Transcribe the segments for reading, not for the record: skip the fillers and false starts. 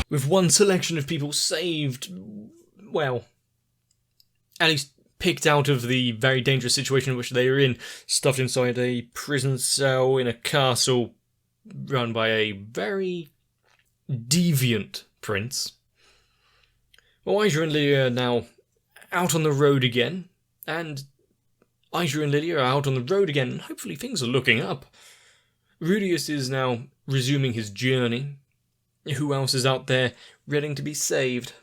with one selection of people saved, well, at least picked out of the very dangerous situation in which they were in, stuffed inside a prison cell in a castle run by a very deviant prince. Well, Aisha and Lydia are now out on the road again, and Aisha and Lydia are out on the road again, and hopefully things are looking up. Rudius is now resuming his journey. Who else is out there ready to be saved?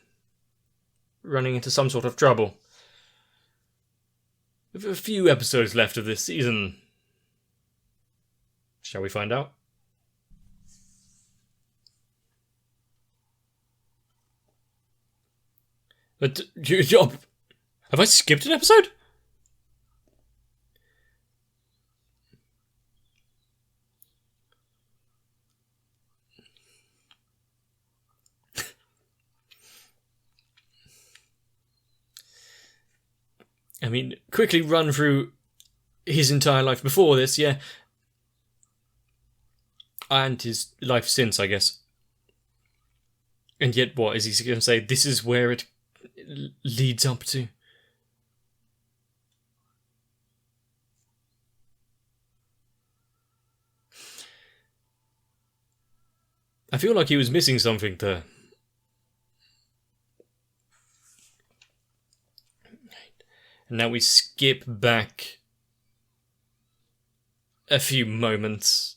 Running into some sort of trouble. With a few episodes left of this season. Shall we find out? But, have I skipped an episode? I mean, quickly run through his entire life before this, yeah. And his life since, I guess. And yet, what is he going to say? This is where it leads up to. I feel like he was missing something there. And now we skip back a few moments.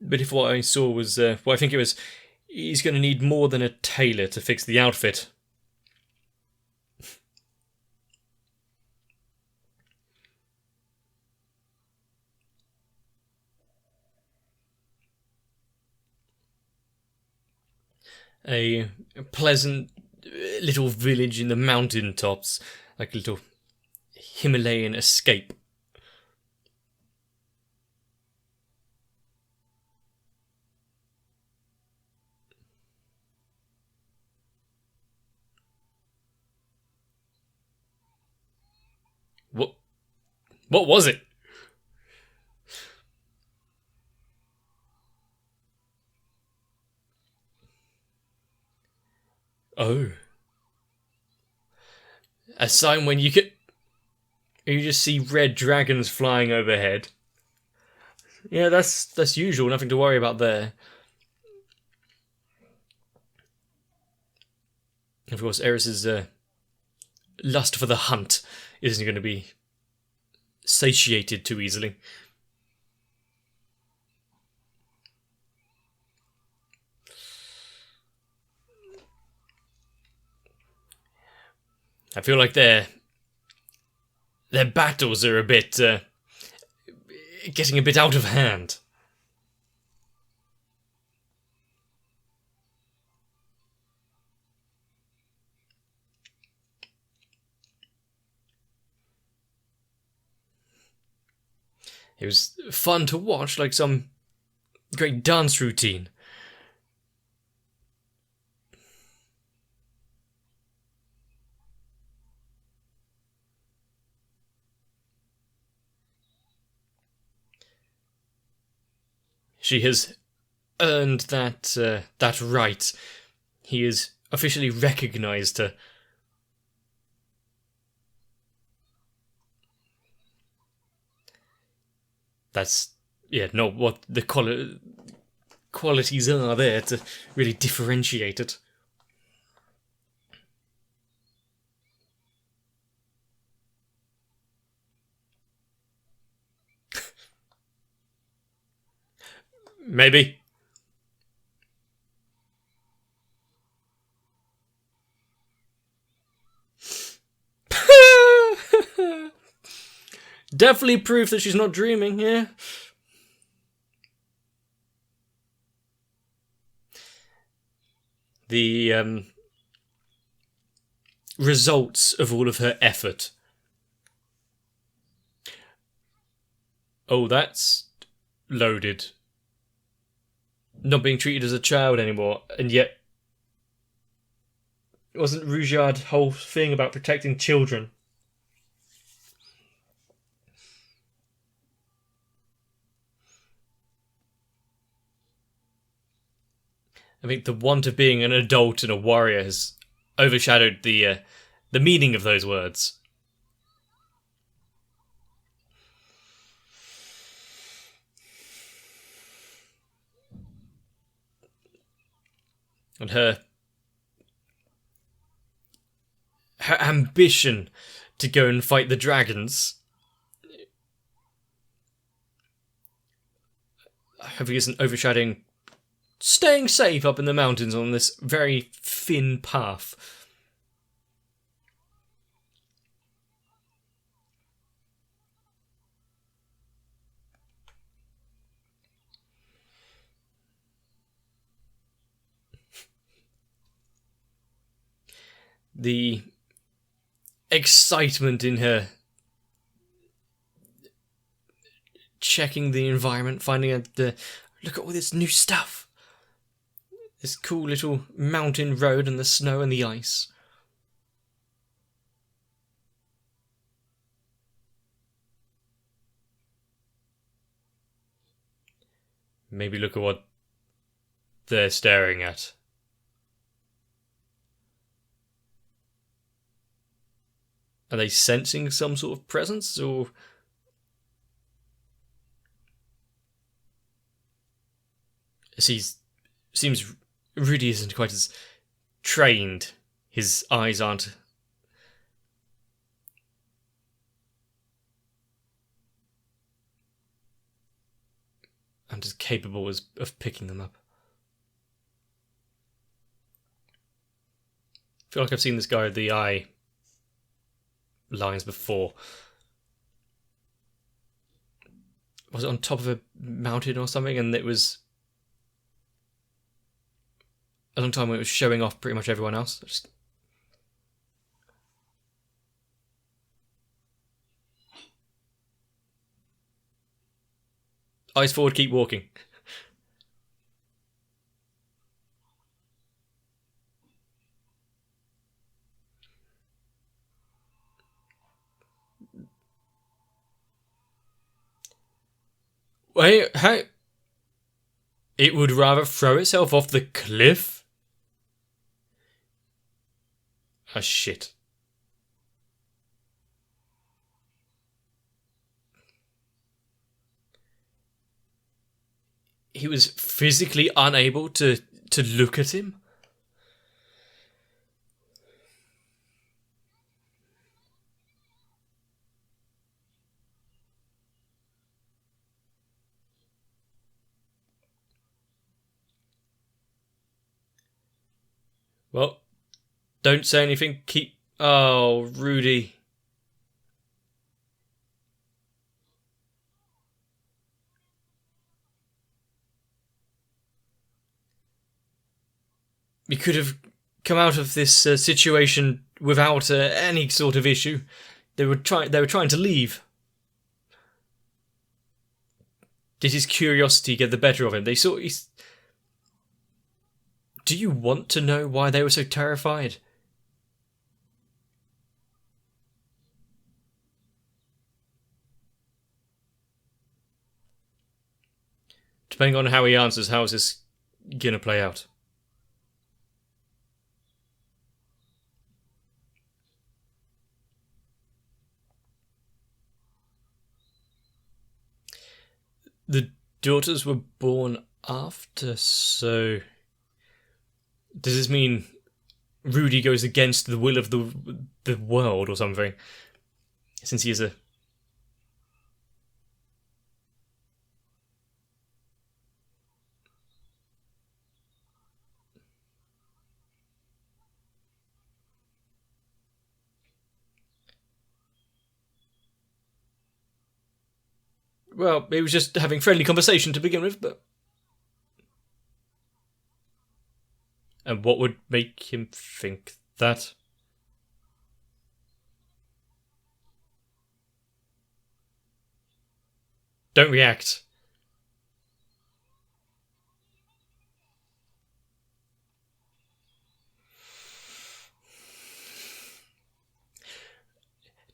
But if what I saw was, well, I think it was, he's going to need more than a tailor to fix the outfit. A pleasant little village in the mountain tops, like a little Himalayan escape. What was it? Oh. A sign when you just see red dragons flying overhead. Yeah, that's usual, nothing to worry about there. Of course, Eris's lust for the hunt isn't going to be satiated too easily. I feel like their battles are a bit getting a bit out of hand. It was fun to watch, like some great dance routine. She has earned that right. He has officially recognized her. That's, yeah, not what the qualities are there to really differentiate it. Maybe. Definitely proof that she's not dreaming, yeah. The results of all of her effort. Oh, that's loaded. Not being treated as a child anymore, and yet wasn't Rudyard's whole thing about protecting children? I think the want of being an adult and a warrior has overshadowed the meaning of those words. And her ambition to go and fight the dragons, I think, isn't overshadowing staying safe up in the mountains on this very thin path. The excitement in her checking the environment, finding out look at all this new stuff. This cool little mountain road and the snow and the ice. Maybe look at what they're staring at. Are they sensing some sort of presence, or seems Rudy isn't quite as trained. His eyes aren't as capable of picking them up. I feel like I've seen this guy with the eye lines before. Was it on top of a mountain or something? And it was a long time when it was showing off pretty much everyone else. Eyes forward, keep walking. Wait, how? It would rather throw itself off the cliff? Ah, shit. He was physically unable to look at him? Well, don't say anything, keep... Oh, Rudy. You could have come out of this situation without any sort of issue. They were trying to leave. Did his curiosity get the better of him? They saw... Do you want to know why they were so terrified? Depending on how he answers, how is this gonna play out? The daughters were born after, so... Does this mean Rudy goes against the will of the world or something? Since he is a... Well, he was just having friendly conversation to begin with, but... And what would make him think that? Don't react.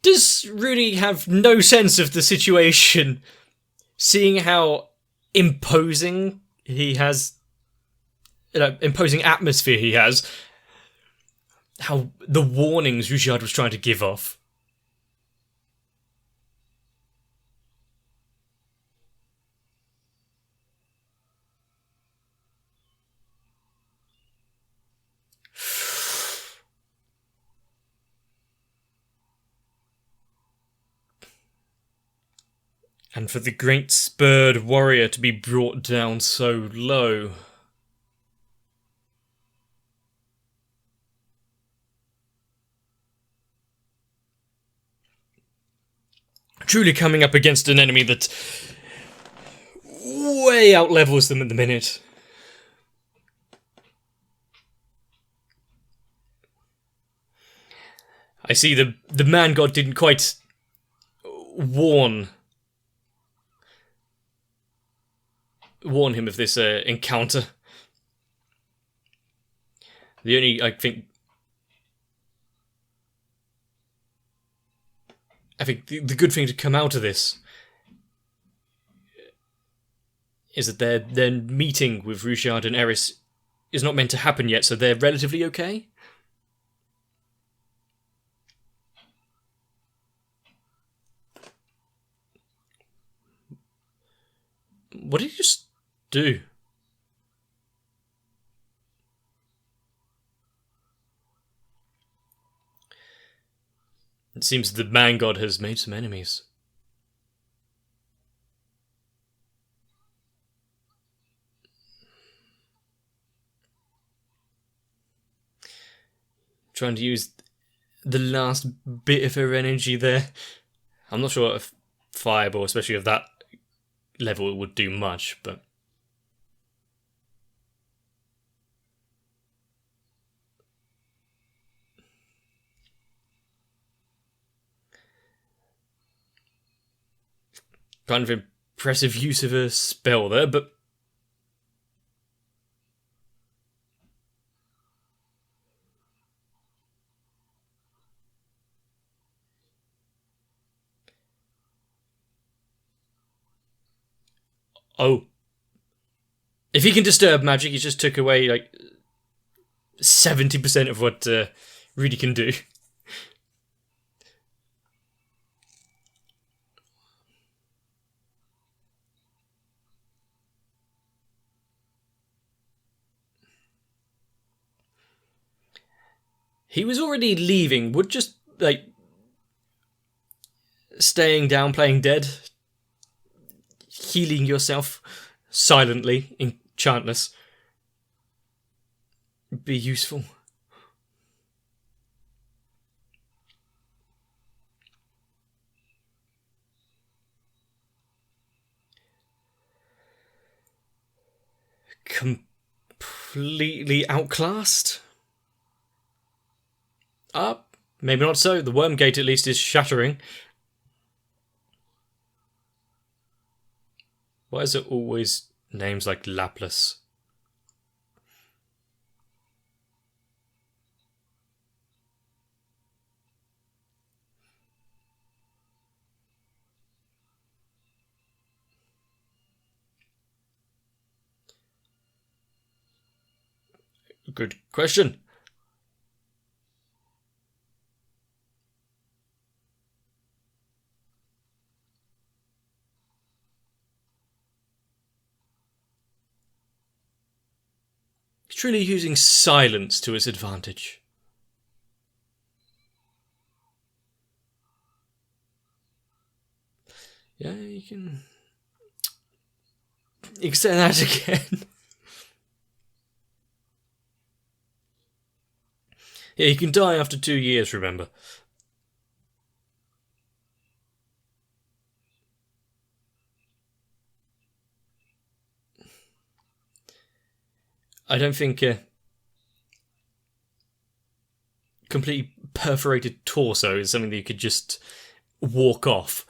Does Rudy have no sense of the situation, seeing how imposing he has imposing atmosphere he has. How the warnings Rudyard was trying to give off. And for the great spurred warrior to be brought down so low. Truly coming up against an enemy that way outlevels them at the minute. I see the man god didn't quite warn him of this encounter. The only, I think the good thing to come out of this is that their meeting with Rudyard and Eris is not meant to happen yet, so they're relatively okay. What did he just do? It seems the man god has made some enemies. Trying to use the last bit of her energy there. I'm not sure if fireball, especially of that level, it would do much, but kind of impressive use of a spell there, but oh. If he can disturb magic, he just took away, like, 70% of what Rudy can do. He was already leaving. Would just, like, staying down, playing dead, healing yourself silently, enchantless, be useful. Completely outclassed? Maybe not so. The worm gate at least is shattering. Why is it always names like Laplace? Good question. Truly using silence to its advantage. Yeah, you can say that again. Yeah, you can die after 2 years, remember. I don't think completely perforated torso is something that you could just walk off.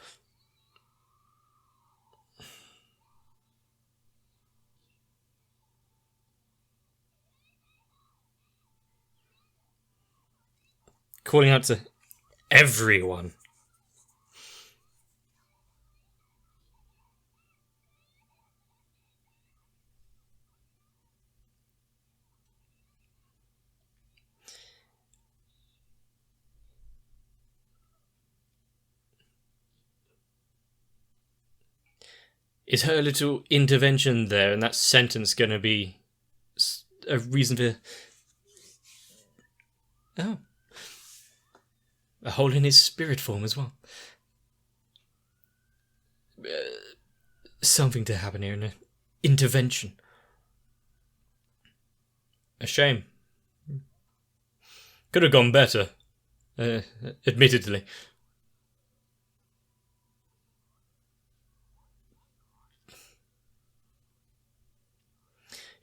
Calling out to everyone. Is her little intervention there and that sentence going to be a reason for... Oh. A hole in his spirit form as well. Something to happen here, an intervention. A shame. Could have gone better, admittedly.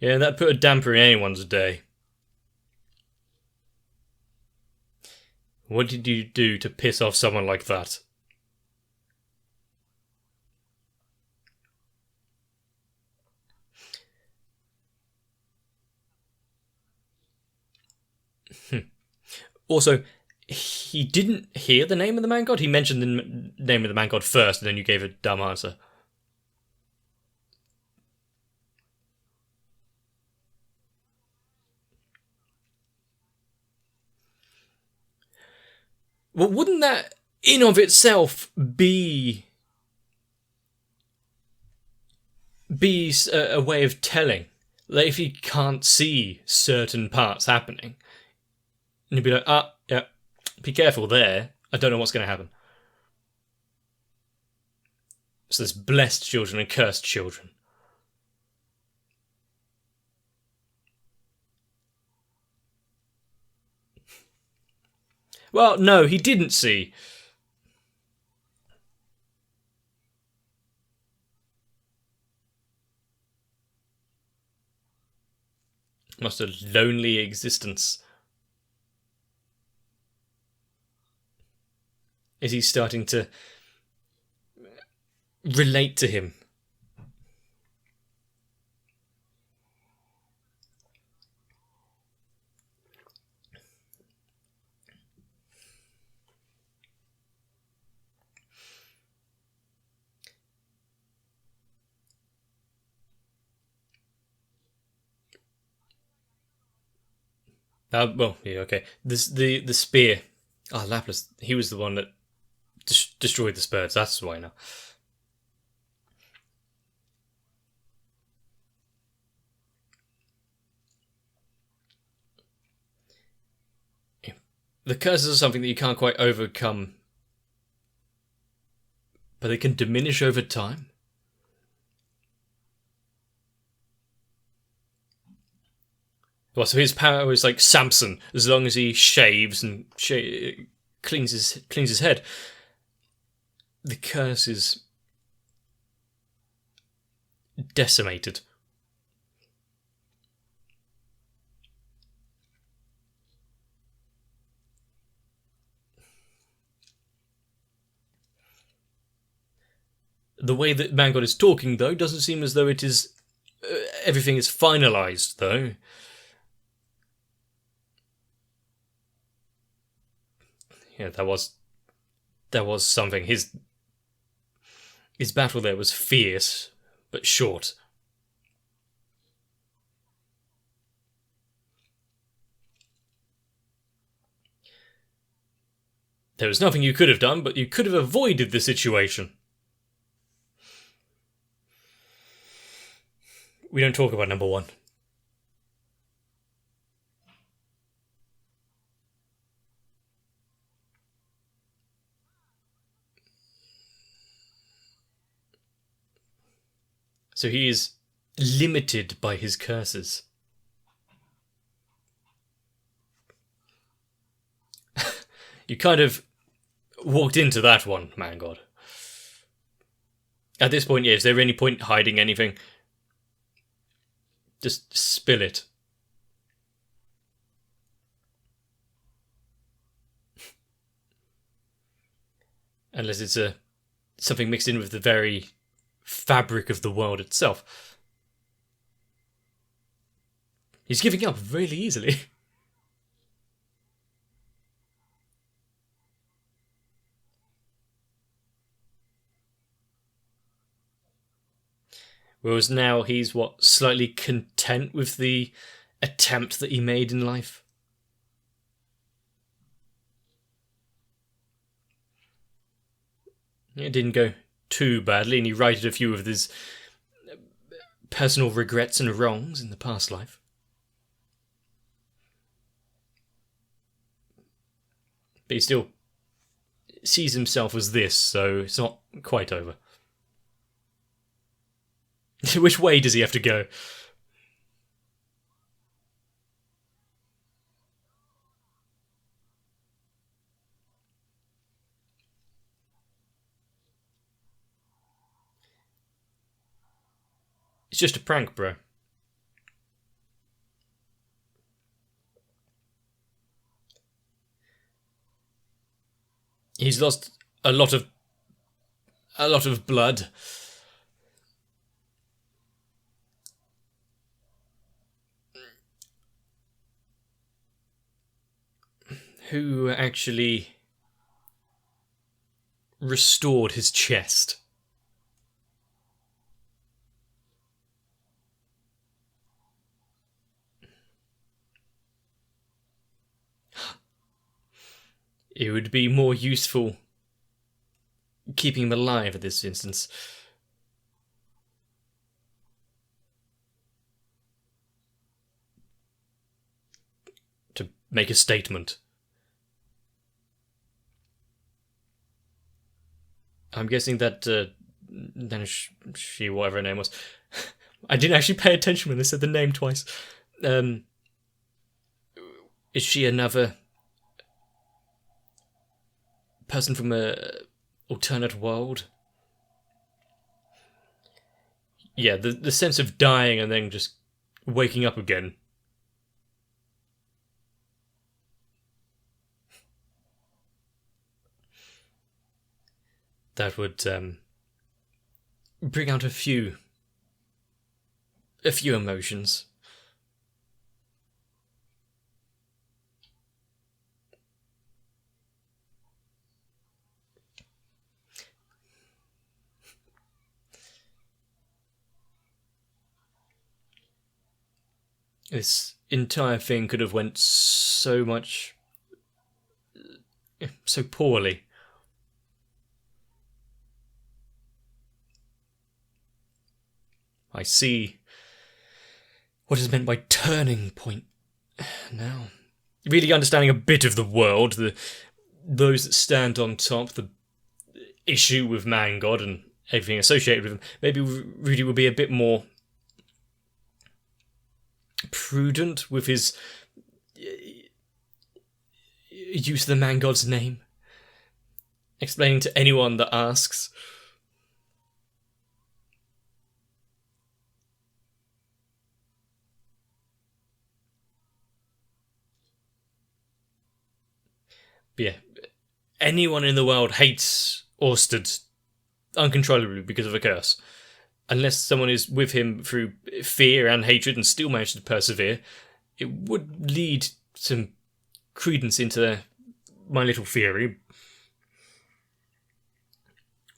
Yeah, that put a damper in anyone's day. What did you do to piss off someone like that? Also, he didn't hear the name of the man god? He mentioned the name of the man god first, and then you gave a dumb answer. Well, wouldn't that, in of itself, be a way of telling? Like, if you can't see certain parts happening, and you'd be like, yeah, be careful there. I don't know what's going to happen. So there's blessed children and cursed children. Well, no, he didn't see. Must a lonely existence. Is he starting to relate to him? Well, yeah, okay. The spear. Ah, Lapis. He was the one that destroyed the Spurs. That's why now. The curses are something that you can't quite overcome, but they can diminish over time. Well, so his power is like Samson, as long as he shaves and cleans his head. The curse is decimated. The way that Man God is talking, though, doesn't seem as though it is... everything is finalised, though. Yeah, that was something. His battle there was fierce, but short. There was nothing you could have done, but you could have avoided the situation. We don't talk about number one. So he is limited by his curses. You kind of walked into that one, Man God. At this point, yeah, is there any point hiding anything? Just spill it. Unless it's something mixed in with the very fabric of the world itself. He's giving up really easily. Whereas now he's, slightly content with the attempt that he made in life? It didn't go too badly, and he righted a few of his personal regrets and wrongs in the past life. But he still sees himself as this, so it's not quite over. Which way does he have to go? It's just a prank, bro. He's lost a lot of blood. Who actually restored his chest? It would be more useful keeping him alive at this instance. To make a statement. I'm guessing that she, whatever her name was, I didn't actually pay attention when they said the name twice. Is she another person from a alternate world? Yeah, the sense of dying and then just waking up again. That would bring out a few emotions. This entire thing could have went so poorly. I see what is meant by turning point now. Really understanding a bit of the world, those that stand on top, the issue with Man God and everything associated with him. Maybe Rudy will be a bit more prudent with his use of the Man God's name, explaining to anyone that asks. But yeah, anyone in the world hates Orsted uncontrollably because of a curse. Unless someone is with him through fear and hatred and still manages to persevere, it would lead some credence into my little theory.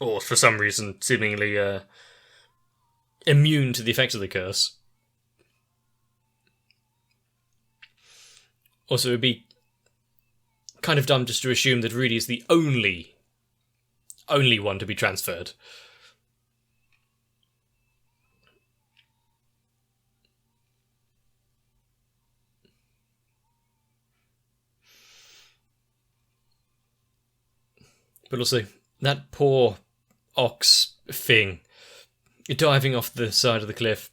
Or, for some reason, seemingly immune to the effects of the curse. Also, it would be kind of dumb just to assume that Rudy is the only one to be transferred. But also, that poor ox thing, diving off the side of the cliff,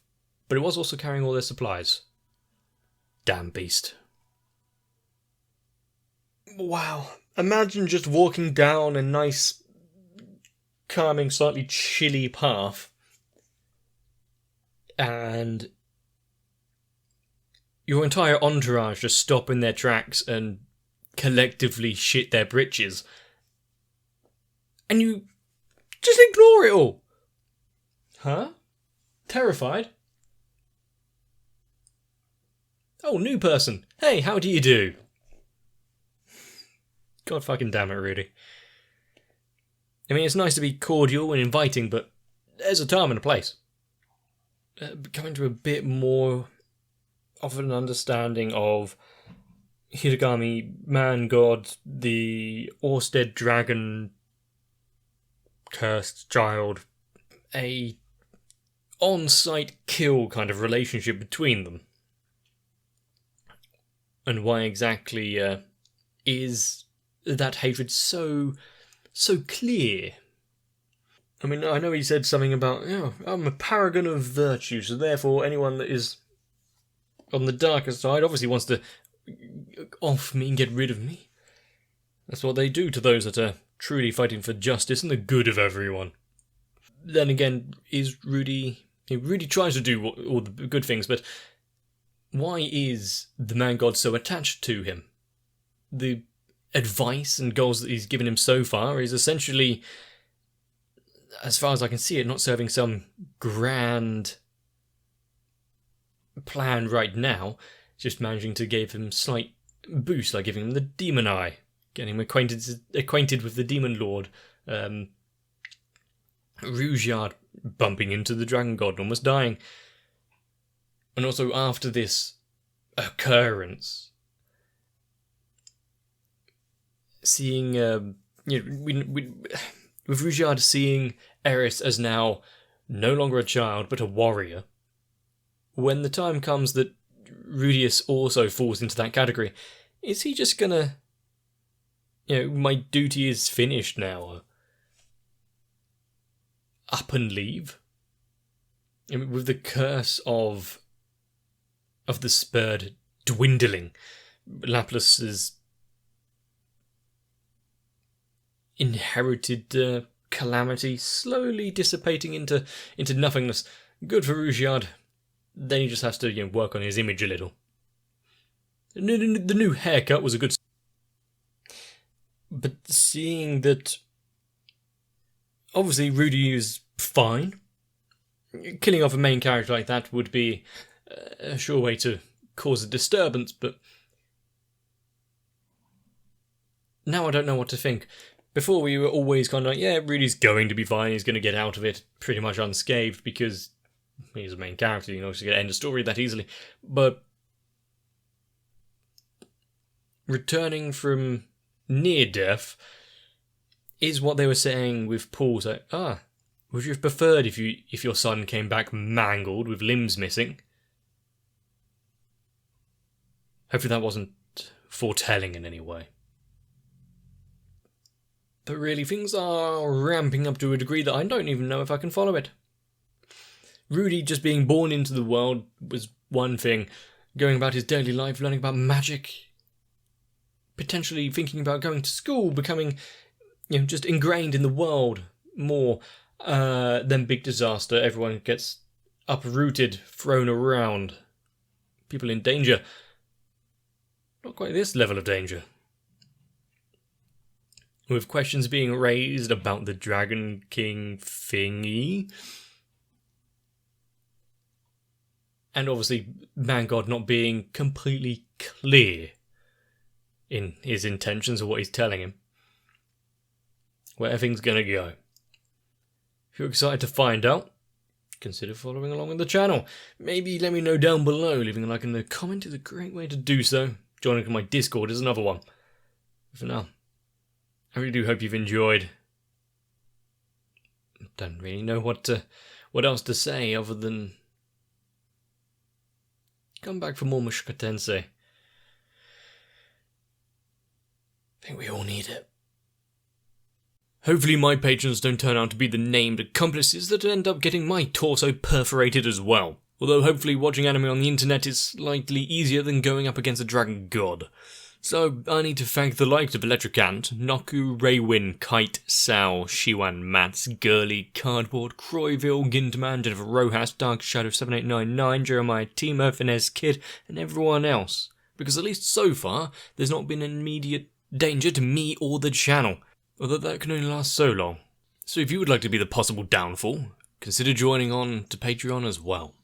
but it was also carrying all their supplies. Damn beast. Wow. Imagine just walking down a nice, calming, slightly chilly path, and your entire entourage just stop in their tracks and collectively shit their britches. And you just ignore it all. Huh? Terrified? Oh, new person. Hey, how do you do? God fucking damn it, Rudy. I mean, it's nice to be cordial and inviting, but there's a time and a place. Coming to a bit more of an understanding of Hiragami, Man God, the Orsted Dragon, cursed child, a on-site kill kind of relationship between them. And why exactly is that hatred so clear? I mean, I know he said something about, I'm a paragon of virtue, so therefore anyone that is on the darker side obviously wants to off me and get rid of me. That's what they do to those that are truly fighting for justice and the good of everyone. Then again, he really tries to do all the good things, but why is the man god so attached to him? The advice and goals that he's given him so far is essentially, as far as I can see it, not serving some grand plan right now, just managing to give him slight boost, like giving him the demon eye, getting him acquainted with the demon lord, Rudyard bumping into the dragon god and almost dying. And also after this occurrence, seeing, with Rudyard seeing Eris as now no longer a child but a warrior, when the time comes that Rudius also falls into that category, is he just gonna, my duty is finished now, up and leave? I mean, with the curse of the spurred dwindling, Laplace's inherited calamity slowly dissipating into nothingness. Good for Rudyard. Then he just has to work on his image a little. The new haircut was a good... But seeing that... Obviously, Rudy is fine. Killing off a main character like that would be a sure way to cause a disturbance, but... Now I don't know what to think. Before we were always kind of like, Rudy's going to be fine, he's going to get out of it pretty much unscathed because he's a main character, he's going to end a story that easily. But returning from near death is what they were saying with Paul. So, would you have preferred if your son came back mangled with limbs missing? Hopefully that wasn't foretelling in any way. But really, things are ramping up to a degree that I don't even know if I can follow it. Rudy just being born into the world was one thing. Going about his daily life, learning about magic, potentially thinking about going to school, becoming, just ingrained in the world more. Then big disaster, everyone gets uprooted, thrown around. People in danger. Not quite this level of danger. With questions being raised about the Dragon King thingy. And obviously, Man God not being completely clear in his intentions or what he's telling him. Where everything's gonna go. If you're excited to find out, consider following along with the channel. Maybe let me know down below. Leaving a like and a comment is a great way to do so. Joining my Discord is another one. For now, I really do hope you've enjoyed. Don't really know what else to say other than come back for more Mushoku Tensei. I think we all need it. Hopefully my patrons don't turn out to be the named accomplices that end up getting my torso perforated as well. Although hopefully watching anime on the internet is slightly easier than going up against a dragon god. So I need to thank the likes of Electric Ant, Noku, Raywin, Kite, Sao, Shiwan, Mats, Gurley, Cardboard, Croyville, Gintman, Jennifer Rojas, Dark Shadow 7899, Jeremiah Timo, Finesse Kid, and everyone else. Because at least so far, there's not been an immediate danger to me or the channel. Although that can only last so long. So if you would like to be the possible downfall, consider joining on to Patreon as well.